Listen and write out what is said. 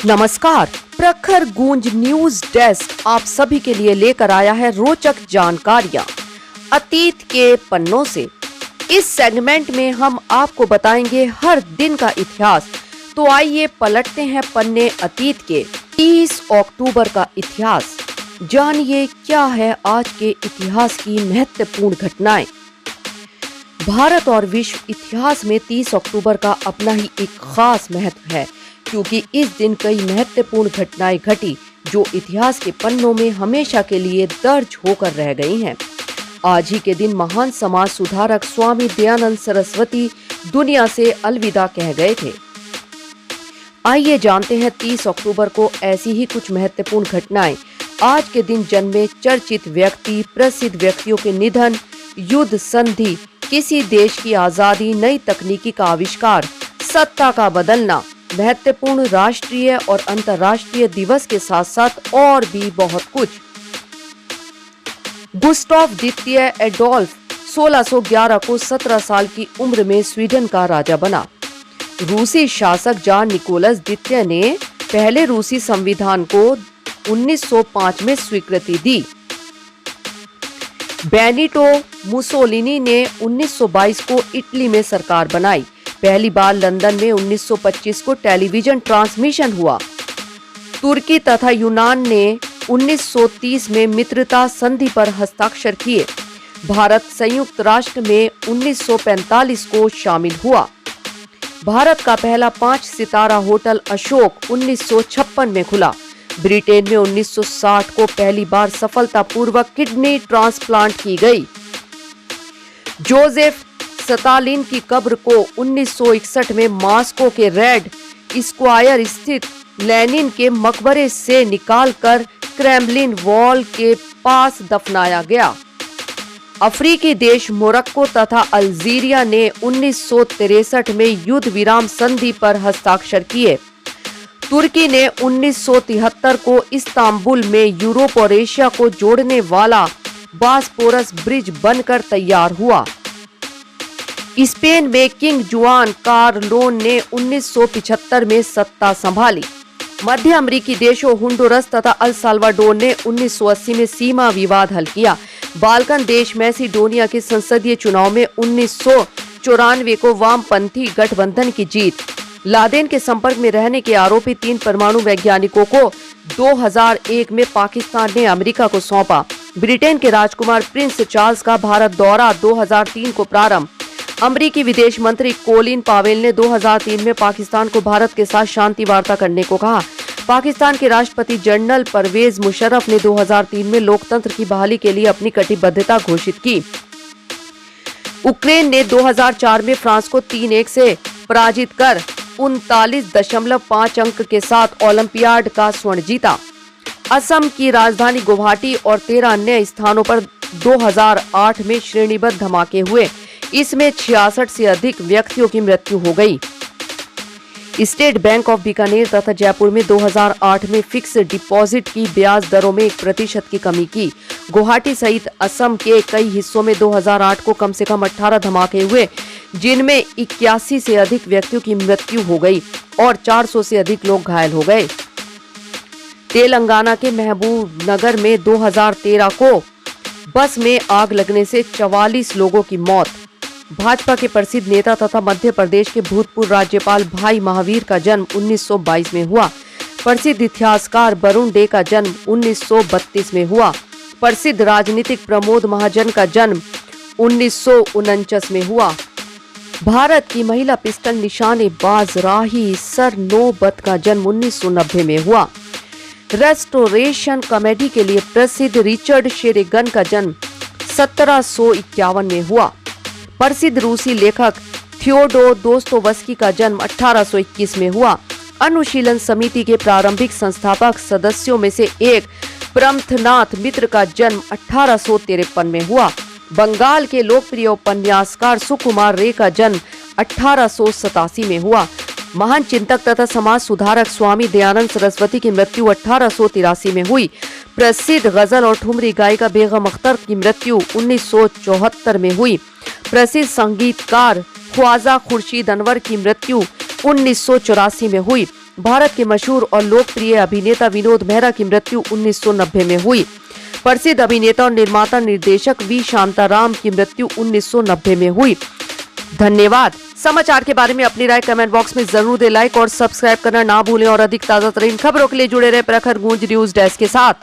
नमस्कार, प्रखर गूंज न्यूज डेस्क आप सभी के लिए लेकर आया है रोचक जानकारियां अतीत के पन्नों से। इस सेगमेंट में हम आपको बताएंगे हर दिन का इतिहास। तो आइए पलटते हैं पन्ने अतीत के। 30 अक्टूबर का इतिहास, जानिए क्या है आज के इतिहास की महत्वपूर्ण घटनाएं। भारत और विश्व इतिहास में 30 अक्टूबर का अपना ही एक खास महत्व है, क्योंकि इस दिन कई महत्वपूर्ण घटनाएं घटी जो इतिहास के पन्नों में हमेशा के लिए दर्ज होकर रह गई हैं। आज ही के दिन महान समाज सुधारक स्वामी दयानंद सरस्वती दुनिया से अलविदा कह गए थे। आइए जानते हैं 30 अक्टूबर को ऐसी ही कुछ महत्वपूर्ण घटनाएं। आज के दिन जन्मे चर्चित व्यक्ति, प्रसिद्ध व्यक्तियों के निधन, युद्ध, संधि, किसी देश की आजादी, नई तकनीकी का आविष्कार, सत्ता का बदलना, महत्वपूर्ण राष्ट्रीय और अंतर्राष्ट्रीय दिवस के साथ साथ और भी बहुत कुछ। गुस्ताव द्वितीय एडोल्फ 1611 को 17 साल की उम्र में स्वीडन का राजा बना। रूसी शासक जान निकोलस द्वितीय ने पहले रूसी संविधान को 1905 में स्वीकृति दी। बेनिटो मुसोलिनी ने 1922 को इटली में सरकार बनाई। पहली बार लंदन में 1925 को टेलीविजन ट्रांसमिशन हुआ। तुर्की तथा यूनान ने 1930 में मित्रता संधि पर हस्ताक्षर किए। भारत संयुक्त राष्ट्र में 1945 को शामिल हुआ। भारत का पहला 5 सितारा होटल अशोक 1956 में खुला। ब्रिटेन में 1960 को पहली बार सफलतापूर्वक किडनी ट्रांसप्लांट की गई। जोसेफ स्टालिन की कब्र को 1961 में मॉस्को के रेड स्क्वायर स्थित लेनिन के मकबरे से निकालकर क्रेमलिन वॉल के पास दफनाया गया। अफ्रीकी देश मोरक्को तथा अल्जीरिया ने 1963 में युद्ध विराम संधि पर हस्ताक्षर किए। तुर्की ने 1973 को इस्तांबुल में यूरोप और एशिया को जोड़ने वाला बॉस्फोरस ब्रिज बनकर तैयार हुआ। स्पेन में किंग जुआन कार्लोन ने 1975 में सत्ता संभाली। मध्य अमेरिकी देशों होंडुरस तथा अल साल्वाडोर ने 1980 में सीमा विवाद हल किया। बाल्कन देश मैसिडोनिया के संसदीय चुनाव में 1994 को वामपंथी गठबंधन की जीत। लादेन के संपर्क में रहने के आरोपी 3 परमाणु वैज्ञानिकों को 2001 में पाकिस्तान ने अमेरिका को सौंपा। ब्रिटेन के राजकुमार प्रिंस चार्ल्स का भारत दौरा 2003 को प्रारंभ। अमेरिकी विदेश मंत्री कोलिन पावेल ने 2003 में पाकिस्तान को भारत के साथ शांति वार्ता करने को कहा। पाकिस्तान के राष्ट्रपति जनरल परवेज मुशर्रफ ने 2003 में लोकतंत्र की बहाली के लिए अपनी कटिबद्धता घोषित की। यूक्रेन ने 2004 में फ्रांस को 3-1 से पराजित कर 39.5 अंक के साथ ओलंपियाड का स्वर्ण जीता। असम की राजधानी गुवाहाटी और 13 अन्य स्थानों पर 2008 में श्रेणीबद्ध धमाके हुए। इसमें 66 से अधिक व्यक्तियों की मृत्यु हो गई। स्टेट बैंक ऑफ बीकानेर तथा जयपुर में 2008 में फिक्स डिपॉजिट की ब्याज दरों में 1% की कमी की। गुवाहाटी सहित असम के कई हिस्सों में 2008 को कम से कम 18 धमाके हुए, जिनमें 81 से अधिक व्यक्तियों की मृत्यु हो गई और 400 से अधिक लोग घायल हो गए। तेलंगाना के महबूब नगर में 2013 को बस में आग लगने से 44 लोगों की मौत। भाजपा के प्रसिद्ध नेता तथा मध्य प्रदेश के भूतपूर्व राज्यपाल भाई महावीर का जन्म 1922 में हुआ। प्रसिद्ध इतिहासकार वरुण डे का जन्म 1932 में हुआ। प्रसिद्ध राजनीतिक प्रमोद महाजन का जन्म 1949 में हुआ। भारत की महिला पिस्टल निशानेबाज राही सरनोबत का जन्म 1990 में हुआ। रेस्टोरेशन कॉमेडी के लिए प्रसिद्ध रिचर्ड शेरेगन का जन्म 1751 में हुआ। प्रसिद्ध रूसी लेखक थियोडोर दोस्तोवस्की का जन्म 1821 में हुआ। अनुशीलन समिति के प्रारंभिक संस्थापक सदस्यों में से एक प्रमथनाथ मित्र का जन्म 1853 में हुआ। बंगाल के लोकप्रिय उपन्यासकार सुकुमार रे का जन्म 1887 में हुआ। महान चिंतक तथा समाज सुधारक स्वामी दयानंद सरस्वती की मृत्यु 1883 में हुई। प्रसिद्ध गजल और ठुमरी गायिका बेगम अख्तर की मृत्यु 1974 में हुई। प्रसिद्ध संगीतकार ख्वाजा खुर्शीद अनवर की मृत्यु 1984 में हुई। भारत के मशहूर और लोकप्रिय अभिनेता विनोद मेहरा की मृत्यु 1990 में हुई। प्रसिद्ध अभिनेता और निर्माता निर्देशक वी शांताराम की मृत्यु 1990 में हुई। धन्यवाद। समाचार के बारे में अपनी राय कमेंट बॉक्स में जरूर दें लाइक और सब्सक्राइब करना ना भूलें और अधिक ताजा तरीन खबरों के लिए जुड़े रहे प्रखर गूंज न्यूज डेस्क के साथ।